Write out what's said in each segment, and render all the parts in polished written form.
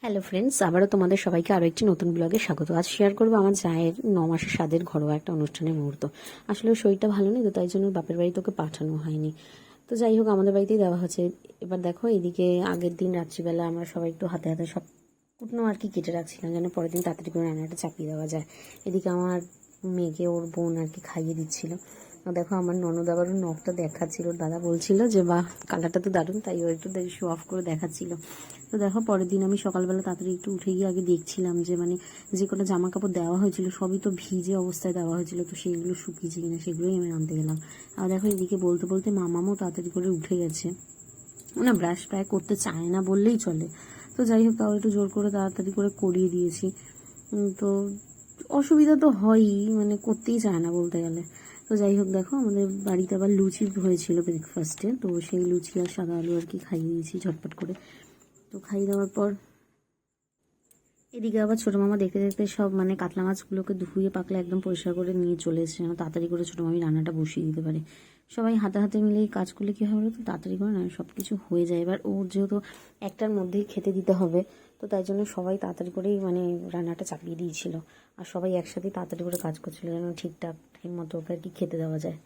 Hello friends, আবারও তোমাদের সবাইকে আরও একটি নতুন ব্লগে স্বাগত। আজ শেয়ার করবো আমার জায়ের 9 মাসের স্বাদের ঘরোয়া একটা অনুষ্ঠানের মুহূর্ত। আসলে শরীরটা ভালো নেই তো, তাই জন্য বাপের বাড়িতে ওকে পাঠানো হয়নি। তো যাই হোক, আমাদের বাড়িতেই দেওয়া হচ্ছে। এবার দেখো, এদিকে আগের দিন রাত্রিবেলা আমরা সবাই একটু হাতে হাতে সব কুটনো আর কি কেটে রাখছিলাম, যেন পরের দিন তাড়াতাড়ি করে রান্নাটা চাপিয়ে দেওয়া যায়। এদিকে আমার মেয়েকে ওর বোন আর কি খাইয়ে দিচ্ছিল। দেখো, আমার ননদ আবার ওর নখটা দেখাচ্ছিল। ওর দাদা বলছিল যে বাহ, কালারটা তো দারুণ, তাই ও একটু শো অফ করে দেখাচ্ছিল। তো দেখো, পরের দিন আমি সকালবেলা তাড়াতাড়ি একটু উঠে গিয়ে আগে দেখছিলাম যে যে কটা জামা কাপড় দেওয়া হয়েছিল সবই তো ভিজে অবস্থায় দেওয়া হয়েছিল, তো সেইগুলো শুকিয়েছে কিনা সেগুলোই আমি আনতে গেলাম। আর দেখো, এদিকে বলতে বলতে মামামও তাড়াতাড়ি করে উঠে গেছে। না, ব্রাশ প্রায় করতে চায় না বললেই চলে। তো যাই হোক, তাও একটু জোর করে তাড়াতাড়ি করে করিয়ে দিয়েছি। তো অসুবিধা তো হয়ই, করতেই চায় না বলতে গেলে। তো যাই হোক, দেখো আমাদের বাড়িতে আবার লুচি হয়েছিল ব্রেকফাস্টে, তো সেই লুচি আর সাদা আলু আর কি খাইয়ে দিয়েছি ঝটপট করে। তো খাইয়ে দেওয়ার পর এদিকে আবার ছোটো মামা দেখতে দেখতে সব কাতলা মাছগুলোকে ধুয়ে পাকলে একদম পরিষ্কার করে নিয়ে চলে এসেছে, যেন তাড়াতাড়ি করে ছোটো মামি রান্নাটা বসিয়ে দিতে পারে। সবাই হাতে হাতে মিলে এই কাজ করলে কী হবে, তো তাড়াতাড়ি করে না সব কিছু হয়ে যায়। এবার ওর যেহেতু একটার মধ্যেই খেতে দিতে হবে, তো তাই জন্য সবাই তাড়াতাড়ি করেই রান্নাটা চাপিয়ে দিয়েছিল। আর সবাই একসাথেই তাড়াতাড়ি করে কাজ করছিল, যেন ঠিকঠাক টাইম মতো ওকে আর কি খেতে দেওয়া যায়।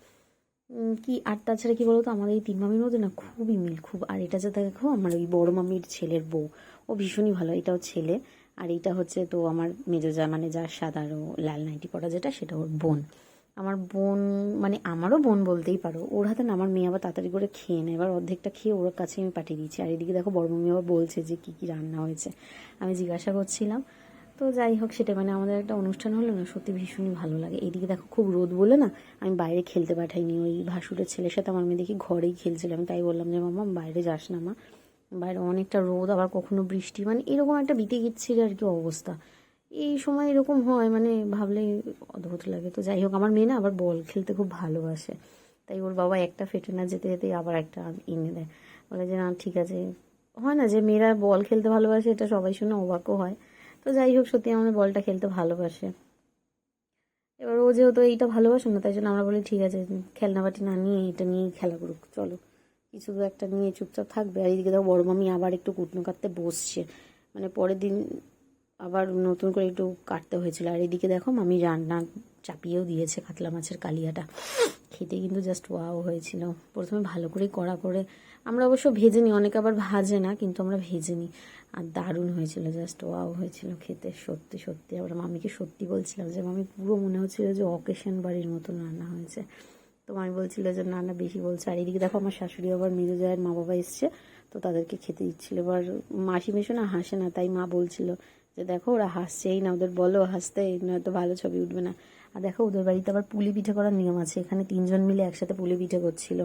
কি আর তাছাড়া কি বলতো, আমাদের এই তিন মামির মধ্যে না খুবই মিল, খুব। আর এটা যে দেখো, আমার ওই বড় মামির ছেলের বউ, ও ভীষণই ভালো। এটাও ছেলে, আর এইটা হচ্ছে তো আমার মেজো যা, যার সাদা আর লাল নাইটি পরা যেটা, সেটা ওর বোন। আমার বোন আমারও বোন বলতেই পারো। ওর হাতে না আমার মেয়ে আবার তাড়াতাড়ি করে খেয়ে নেয়, এবার অর্ধেকটা খেয়ে ওর কাছে আমি পাঠিয়ে দিয়েছি। আর এদিকে দেখো, বড় মামি আবার বলছে যে কী কী রান্না হয়েছে, আমি জিজ্ঞাসা করছিলাম। তো যাই হোক, সেটা আমাদের একটা অনুষ্ঠান হলো না, সত্যি ভীষণই ভালো লাগে। এইদিকে দেখো, খুব রোদ বলে না আমি বাইরে খেলতে পাঠাইনি। ওই ভাসুরের ছেলের সাথে আমার মেয়ে দেখি ঘরেই খেলছিল। আমি তাই বললাম যে মামা বাইরে যাস না মা, বাইরে অনেকটা রোদ, আবার কখনো বৃষ্টি, এরকম একটা বিতে গিচ্ছিল আর কি অবস্থা। এই সময় এরকম হয়, ভাবলেই অদ্ভুত লাগে। তো যাই হোক, আমার মেয়ে না আবার বল খেলতে খুব ভালোবাসে, তাই ওর বাবা একটা ফেটে না যেতে যেতে আবার একটা এনে দেয়। বলে যে না ঠিক আছে। হয় না যে মেয়েরা বল খেলতে ভালোবাসে, এটা সবাই শুনে অবাকও হয়। তো যাই হোক, সত্যি আমাদের বলটা খেলতে ভালোবাসে। এবার ও যেহেতু এইটা ভালোবাসে না, তাই জন্য আমরা বলি ঠিক আছে, খেলনাবাটি না নিয়ে এটা নিয়েই খেলা করুক, চলো কিছু তো একটা নিয়ে চুপচাপ থাকবে। আর এইদিকে দেখো, বড় মামি আবার একটু কুটনো কাটতে বসছে, পরের দিন আবার নতুন করে একটু কাটতে হয়েছিল। আর এদিকে দেখো, মামি রান্না চাপিয়েও দিয়েছে কাতলা মাছের কালিয়াটা। খেতে কিন্তু জাস্ট ওয়াও হয়েছিল। প্রথমে ভালো করে কড়া করে আমরা অবশ্য ভেজে নিই, অনেকে আবার ভাজে না, কিন্তু আমরা ভেজে নিই। আর দারুণ হয়েছিল, জাস্ট ওয়াও হয়েছিল খেতে, সত্যি সত্যি। আবার মামিকে সত্যি বলছিলাম যে মামি, পুরো মনে হচ্ছিল যে অকেশন বাড়ির মতন রান্না হয়েছে। তো মামি বলছিল যে না না, বেশি বলছে। আর এদিকে দেখো, আমার শাশুড়ি আবার মেজো জায়ের মা বাবা এসছে, তো তাদেরকে খেতে দিচ্ছিল। এবার মাসি মেশো না হাসে না, তাই মা বলছিল যে দেখো ওরা হাসছেই না, ওদের বলো হাসতে, নয়তো ভালো ছবি উঠবে না। আর দেখো, ওদের বাড়িতে আবার পুলি পিঠে করার নিয়ম আছে। এখানে 3জন মিলে একসাথে পুলি পিঠে করছিল,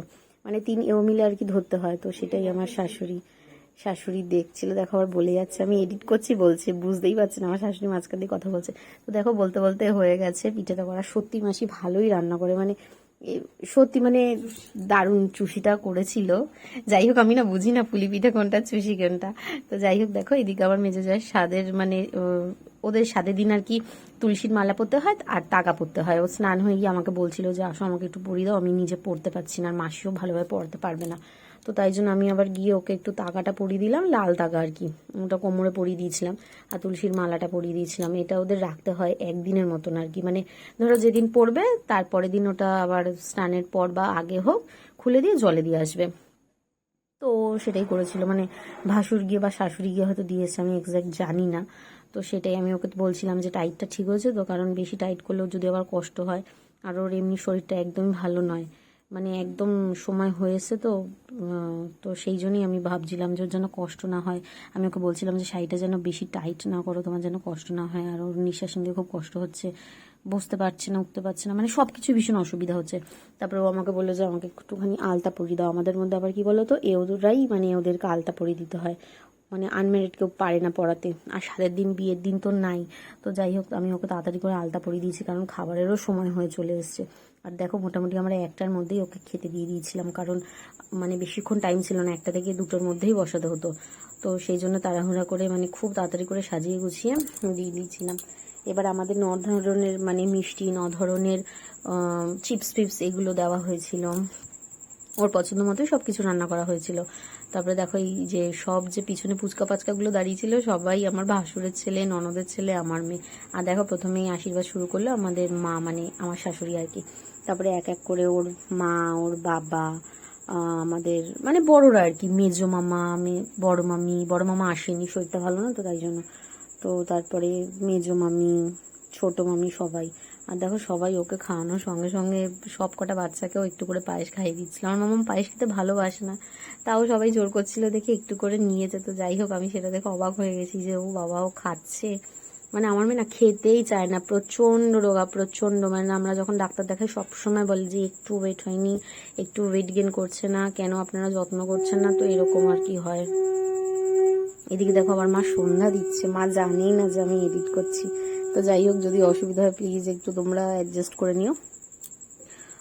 3 এও মিলে আর কি ধরতে হয়। তো সেটাই আমার শাশুড়ি দেখছিল। দেখো, আবার বলে যাচ্ছে, আমি এডিট করছি বলছে, বুঝতেই পারছি না আমার শাশুড়ি মাঝখান দিয়ে কথা বলছে। তো দেখো, বলতে বলতে হয়ে গেছে পিঠেটা করা। সত্যি মাসি ভালোই রান্না করে, সত্যি দারুণ চুষিটা করেছিল। যাই হোক, আমি না বুঝি না পুলি পিঠে কোনটা চুষি কোনটা। তো যাই হোক, দেখো এদিকে আবার মেজে যায় স্বাদের ওদের স্বাদের দিন আর কি তুলসীর মালা পরতে হয় আর তাগা পরতে হয়। ও স্নান হয়ে গিয়ে আমাকে বলছিল যে আসো আমাকে একটু পরিয়ে দাও, আমি নিজে পড়তে পারছি না, আর মাসিও ভালোভাবে পড়তে পারবে না। তো তাই জন্য আমি আবার গিয়ে ওকে একটু তাগাটা পরিয়ে দিলাম, লাল তাগা আর কি, ওটা কোমরে পরিয়ে দিয়েছিলাম। আর তুলসীর মালাটা পরিয়ে দিয়েছিলাম। এটা ওদের রাখতে হয় একদিনের মতন আর কি, ধরো যেদিন পড়বে তারপরের দিন ওটা আবার স্নানের পর বা আগে হোক খুলে দিয়ে জলে দিয়ে আসবে। তো সেটাই করেছিল, ভাসুর গিয়ে বা শাশুড়ি গিয়ে হয়তো দিয়েছে, আমি এক্স্যাক্ট জানি না। তো সেটাই আমি ওকে বলছিলাম যে টাইটটা ঠিক হয়েছে তো, কারণ বেশি টাইট করলেও যদি আবার কষ্ট হয়। আর ওর এমনি শরীরটা একদমই ভালো নয়, একদম সময় হয়েছে তো। তো সেই জন্যই আমি ভাবছিলাম যে ওর যেন কষ্ট না হয়। আমি ওকে বলছিলাম যে শাড়িটা যেন বেশি টাইট না করো, তোমার যেন কষ্ট না হয়। আর ওর নিঃশ্বাস নিতে খুব কষ্ট হচ্ছে, বসতে পারছে না, উঠতে পারছে না, সব কিছু ভীষণ অসুবিধা হচ্ছে। তারপরে ও আমাকে বললো যে আমাকে একটুখানি আলতা পরিয়ে দাও। আমাদের মধ্যে আবার কি বলো তো, ওদেরাই ওদেরকে আলতা পরিয়ে দিতে হয়, আনমেরিড কেউ পারে না পড়াতে। আর সাদের দিন, বিয়ের দিন তো নাই। তো যাই হোক, আমি ওকে তাড়াতাড়ি করে আলতা পরিয়ে দিয়েছি, কারণ খাবারেরও সময় হয়ে চলে এসছে। আর দেখো, মোটামুটি আমরা 1টার মধ্যেই ওকে খেতে দিয়ে দিয়েছিলাম, কারণ বেশিক্ষণ টাইম ছিল না, 1টা থেকে 2টোর মধ্যেই বসাতে হতো। তো সেই জন্য তাড়াহুড়া করে খুব তাড়াতাড়ি করে সাজিয়ে গুছিয়ে দিয়ে দিয়েছিলাম। এবার আমাদের 9 ধরনের মিষ্টি, 9 ধরনের চিপস এগুলো দেওয়া হয়েছিল। ওর পছন্দ মতোই সব কিছু রান্না করা হয়েছিল। তারপরে দেখো এই যে সব যে পিছনে পুচকা পাচকাগুলো দাঁড়িয়েছিল সবাই আমার ভাসুরের ছেলে, ননদের ছেলে, আমার মেয়ে। আর দেখো প্রথমেই আশীর্বাদ শুরু করলো আমাদের মা, মানে আমার শাশুড়ি আর কি। তারপরে এক এক করে ওর মা, ওর বাবা, আমাদের মানে বড়রা আর কি, মেজো মামা, বড় মামি, বড় মামা আসেনি, শরীরটা ভালো না তো তাই জন্য। তো তারপরে মেজো মামি, ছোট মামি সবাই। আর দেখো সবাই ওকে খাওয়ানোর সঙ্গে সঙ্গে সব কটা বাচ্চাকেও একটু করে পায়েস খাইয়ে দিচ্ছিল। আমার মামা পায়েস খেতে ভালোবাসে না, তাও সবাই জোর করছিল দেখে একটু করে নিয়েছে। তো যাই হোক, আমি সেটা দেখে অবাক হয়ে গেছি যে ও বাবাও খাচ্ছে। মানে আমার মেয়ে না খেতেই চায় না, প্রচণ্ড রোগা, প্রচণ্ড। মানে আমরা যখন ডাক্তার দেখাই সবসময় বলে যে একটু ওয়েট হয়নি, একটু ওয়েট গেন করছে না, কেন আপনারা যত্ন করছেন না? তো এরকম আর কি হয়। এদিকে দেখো আবার মা সন্ধ্যা দিচ্ছে, মা জানেই না যে আমি এডিট করছি। তো যাই হোক, যদি অসুবিধা হয় প্লিজ একটু তোমরা অ্যাডজাস্ট করে নিও।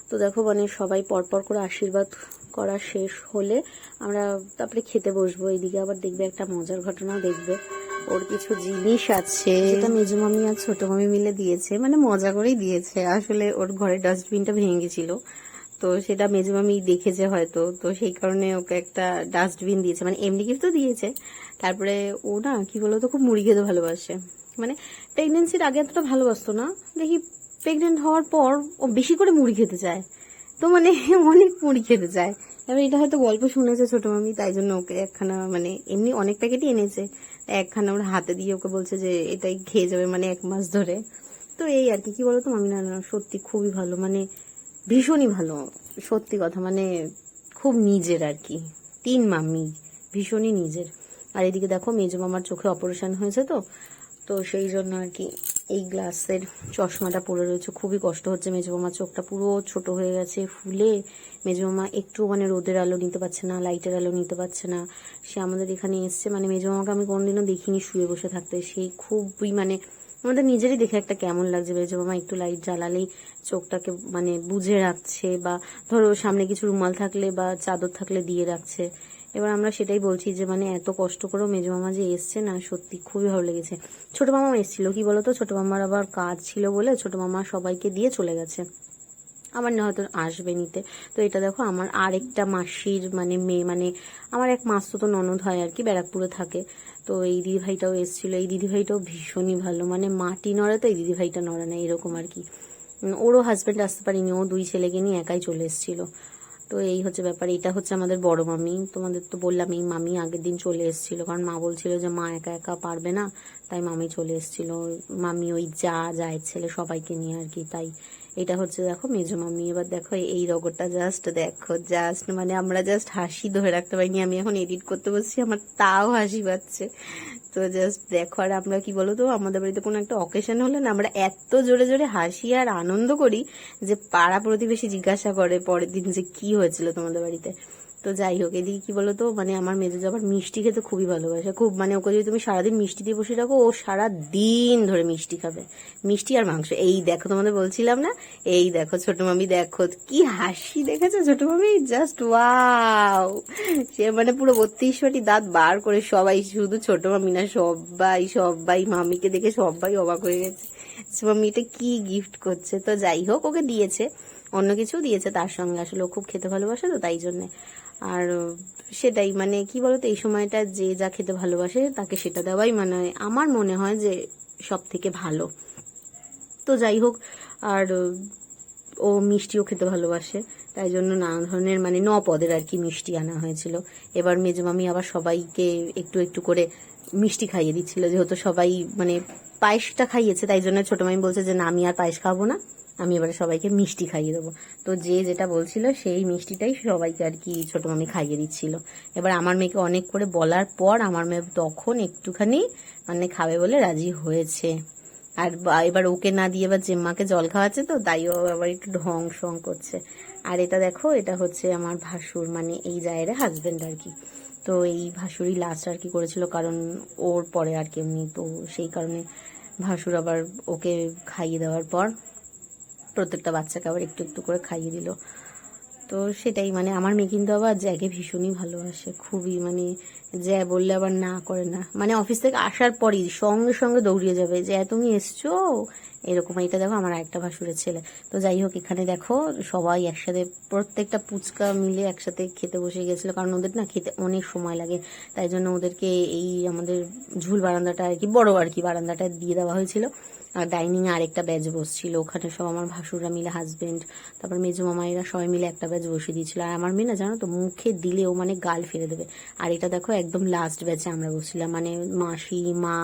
তো দেখো মানে সবাই পরপর করে আশীর্বাদ করা শেষ হলে আমরা তারপরে খেতে বসবো। এইদিকে আবার দেখবে একটা মজার ঘটনা দেখবে, ওর কিছু জিনিস আছে যেটা মেজো মামি আর ছোট মামি মিলে দিয়েছে, মানে মজা করেই দিয়েছে। আসলে ওর ঘরের ডাস্টবিনটা ভেঙে গেছিল, তো সেটা মেজো মামি দেখেছে হয়তো, তো সেই কারণে ওকে একটা ডাস্টবিন দিয়েছে, মানে এমনি গিফট তো দিয়েছে। তারপরে ও না কি বলতো, খুব মুড়ি খেতে ভালোবাসে। মানে প্রেগনেন্সির আগে এতটা ভালোবাসতো না, দেখি প্রেগনেন্ট হওয়ার পর ও বেশি করে মুড়ি খেতে চায়। তো মানে অনেক মুড়ি খেতে চায়। এবার এটা হয়তো গল্প শুনেছে ছোট মামি, তাই জন্য ওকে একখানা, মানে এমনি অনেক প্যাকেটই এনেছে, একখানা ওর হাতে দিয়ে ওকে বলছে যে এটাই খেয়ে যাবে, মানে 1 মাস ধরে। তো এই আর কি, কি বলতো মামি না সত্যি খুবই ভালো, মানে ভীষণই ভালো, সত্যি কথা, মানে খুব নিজের আর কি। 3 মামি ভীষণই নিজের। আর এদিকে দেখো মেজো মামার চোখে অপারেশন হয়েছে, তো তো সেই জন্য আর কি এই গ্লাসের চশমাটা পরে রয়েছে। খুবই কষ্ট হচ্ছে, মেজো মামার চোখটা পুরো ছোট হয়ে গেছে ফুলে। মেজো মামা একটু মানে রোদের আলো নিতে পারছে না, লাইটের আলো নিতে পারছে না। সে আমাদের এখানে এসছে, মানে মেজো মামাকে আমি কোনোদিনও দেখিনি শুয়ে বসে থাকতে। সেই খুবই মানে আমাদের নিজেরই দেখে একটা কেমন লাগছে, মেজো মামা একটু লাইট জ্বালালেই চোখটাকে মানে বুঝে রাখছে, বা ধরো সামনে কিছু রুমাল থাকলে বা চাদর থাকলে দিয়ে রাখছে। এবার আমরা সেটাই বলছি যে মানে এত কষ্ট করেও মেজো মামা যে এসছে না, সত্যি খুবই ভালো লেগেছে। ছোট মামা এসেছিল, কি বলতো, ছোট মামার আবার কাজ ছিল বলে ছোট মামা সবাইকে দিয়ে চলে গেছে, আমার না হয়তো আসবে নিতে। তো এটা দেখো আমার আরেকটা মাসির মানে মেয়ে, মানে আমার এক মাসতো ননদ হয় আর কি, ব্যারাকপুরে থাকে। তো এই দিদিভাইটাও এসেছিল, এই দিদিভাইটাও ভীষণই ভালো, মানে মাটি নড়ে তো এই দিদিভাইটা নড়ে না, এরকম আর কি। ওরও হাজব্যান্ড আসতে পারিনি, ও 2 ছেলেকে নিয়ে একাই চলে এসেছিল। তো এই হচ্ছে ব্যাপার। এটা হচ্ছে আমাদের বড় মামি, তোমাদের তো বললাম এই মামি আগের দিন চলে এসেছিল, কারণ মা বলছিল যে মা একা একা পারবে না, তাই মামি চলে এসেছিল। মামি ওই যায় ছেলে সবাইকে নিয়ে আর কি, তাই। এটা হচ্ছে দেখো মেজো মামি। এবার দেখো এই রগরটা জাস্ট দেখো, জাস্ট মানে আমরা জাস্ট হাসি ধরে রাখতে পারিনি। আমি এখন এডিট করতে বসছি, আমার তাও হাসি পাচ্ছে। তো জাস্ট দেখো, আর আমরা কি বলো তো, আমাদের বাড়িতে কোনো একটা অকেশন হলে না আমরা এত জোরে জোরে হাসি আর আনন্দ করি যে পাড়া প্রতিবেশী জিজ্ঞাসা করে পরের দিন যে কি হয়েছিল তোমাদের বাড়িতে। তো যাই হোক, এদিকে কি বলতো, মানে আমার মেজো আবার মিষ্টি খেতে খুবই ভালোবাসে, খুব। মানে ওকে যদি তুমি সারাদিন মিষ্টি দিয়ে বসে রাখো, ও সারা দিন ধরে মিষ্টি খাবে, মিষ্টি আর মাংস। এই দেখো তোমাদের বলছিলাম না, এই দেখো ছোট মামি, দেখো কি হাসি, দেখেছো ছোট মামি, জাস্ট ওয়াও। সে মানে পুরো 32টি দাঁত বার করে, সবাই, শুধু ছোট মামি না, সবাই সবাই মামিকে দেখে সবাই অবাক হয়ে গেছে, মামি এটা কি গিফট করছে। তো যাই হোক, ওকে দিয়েছে, অন্য কিছু দিয়েছে তার সঙ্গে, আসলে ও খুব খেতে ভালোবাসে তো তাই জন্যে। আর সেটাই, মানে কি বলতো, এই সময়টা যে যা খেতে ভালোবাসে তাকে সেটা দেওয়াই মানে আমার মনে হয় যে সব থেকে ভালো। তো যাই হোক, আর ও মিষ্টিও খেতে ভালোবাসে, তাই জন্য নানা ধরনের মানে 9 পদের আর কি মিষ্টি আনা হয়েছিল। এবার মেজো মামি আবার সবাইকে একটু একটু করে মিষ্টি খাইয়ে দিচ্ছিল, যেহেতু সবাই মানে পায়েসটা খাইয়েছে, তাই জন্য ছোট মামি বলছে যে না আমি আর পায়েস খাবো না, আমি এবারে সবাইকে মিষ্টি খাইয়ে দেবো। তো যে যেটা বলছিল সেই মিষ্টিটাই সবাইকে আর কি ছোট মামি খাইয়ে দিচ্ছিল। এবার আমার মেয়েকে অনেক করে বলার পর আমার মেয়ে তখন একটুখানি মানে খাবে বলে রাজি হয়েছে। আর এবার ওকে না দিয়ে এবার জেম্মাকে জল খাওয়াচ্ছে, তো তাই ও আবার একটু ঢং সং করছে। আর এটা দেখো, এটা হচ্ছে আমার ভাসুর, মানে এই জায়ের হাজবেন্ড আর কি। তো এই ভাসুরই লাস্ট আর কি করেছিল, কারণ ওর পরে আর কি এমনি, তো সেই কারণে ভাসুর আবার ওকে খাইয়ে দেওয়ার পর প্রত্যেকটা বাচ্চাকে আবার একটু একটু করে খাইয়ে দিল। তো সেটাই, মানে আমার মেয়ে কিন্তু আবার জ্যাকে ভীষণই ভালোবাসে, খুবই, মানে যে বললে আবার না করে না, মানে অফিস থেকে আসার পরই সঙ্গে সঙ্গে দৌড়িয়ে যাবে যে তুমি এসছো এরকম। এটা দেখো আমার একটা ভাসুরের ছেলে। তো যাই হোক, এখানে দেখো সবাই একসাথে প্রত্যেকটা পুচকা মিলে একসাথে খেতে বসে গেছিলো, কারণ ওদের না খেতে অনেক সময় লাগে, তাই জন্য ওদেরকে এই আমাদের ঝুল বারান্দাটা আর কি, বড় আর কি বারান্দাটা দিয়ে দেওয়া হয়েছিল। আর ডাইনিংয়ে আরেকটা ব্যাচ বসছিল, ওখানে সব আমার ভাসুররা মিলে, হাজবেন্ড, তারপর মেজো মামাইরা সবাই মিলে একটা ব্যাচ বসিয়ে দিয়েছিল। আর আমার মেয়ে না জানো তো, মুখে দিলেও মানে গাল ফেলে দেবে। আর এটা দেখো একদম লাস্ট ব্যাচে আমরা বসছিলাম, মানে মাসি, মা,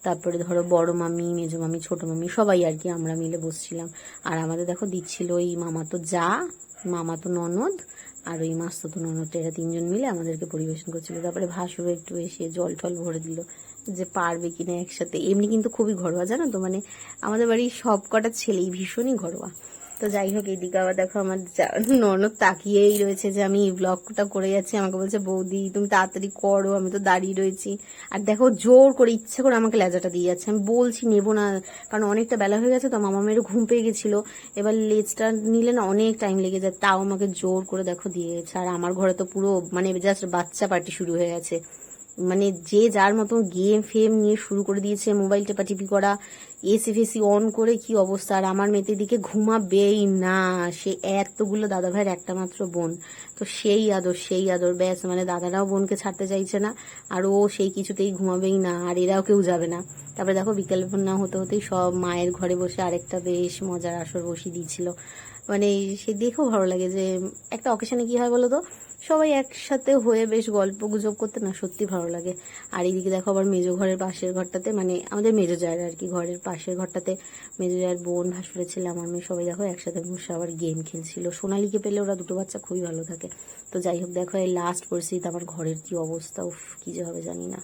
তারপরে ধরো বড় মামি, মেজো মামি, ছোট মামি, সবাই আর কি আমরা মিলে বসছিলাম। আর আমাদের দেখো দিচ্ছিল ওই মামাতো যা, মামাতো ননদ, আর ওই মাস্তুতো ননদ, এরা তিনজন মিলে আমাদেরকে পরিবেশন করছিল। তারপরে ভাসুরও একটু এসে জল টল ভরে দিল, যে পারবে কিনা একসাথে। এমনি কিন্তু খুবই ঘরোয়া জানো তো, মানে আমাদের বাড়ির সব কটা ছেলেই ভীষণই ঘরোয়া। তো যাই হোক, এইদিকে আবার দেখো আমার ননদ তাকিয়েই রয়েছে যে আমি ব্লগটা করে যাচ্ছি, আমাকে বলছে বৌদি তুমি তাড়াতাড়ি করো, আমি তো দাঁড়িয়ে রয়েছি। আর দেখো জোর করে ইচ্ছে করে আমাকে লেজাটা দিয়ে যাচ্ছে, আমি বলছি নেবো না, কারণ অনেকটা বেলা হয়ে গেছে তো, মামা মেয়ের ঘুম পেয়ে গেছিল, এবার লেজটা নিলে না অনেক টাইম লেগে যায়, তাও আমাকে জোর করে দেখো দিয়ে গেছে। আর আমার ঘরে তো পুরো মানে জাস্ট বাচ্চা পার্টি শুরু হয়ে গেছে, মানে যে যার মতো গেম ফেম নিয়ে শুরু করে দিয়েছে, মোবাইল টেপাটিপি করা, এসি ফেসি অন করে কি অবস্থা। আর আমার মেয়েদের দিকে ঘুমাবেই না, সে এতগুলো দাদা ভাইয়ের একটা মাত্র বোন, তো সেই আদর সেই আদর, ব্যাস মানে দাদারাও বোনকে ছাড়তে চাইছে না, আর ও সেই কিছুতেই ঘুমাবেই না, আর এরাও কেউ যাবে না। তারপরে দেখো বিকেল না হতে হতেই সব মায়ের ঘরে বসে আরেকটা বেশ মজার আসর বসিয়ে দিয়েছিল। মানে সে দেখেও ভালো লাগে যে একটা অকেশনে কি হয় বলো তো, সবাই একসাথে হয়ে বেশ গল্প গুজব করতে না সত্যি ভালো লাগে। আর এইদিকে দেখো আবার মেজো ঘরের পাশের ঘরটাতে, মানে আমাদের মেজো জায়ের আর কি ঘরের পাশের ঘরটাতে, মেজো জায়ের বোন, ভাসুরের ছেলে, আমার মেয়ে সবাই দেখো একসাথে বসে আবার গেম খেলছিল। সোনালীকে পেলে ওরা দুটো বাচ্চা খুবই ভালো থাকে। তো যাই হোক দেখো, এই লাস্ট পরিস্থিতি আমার ঘরের কি অবস্থা, উফ কি যে হবে জানি না।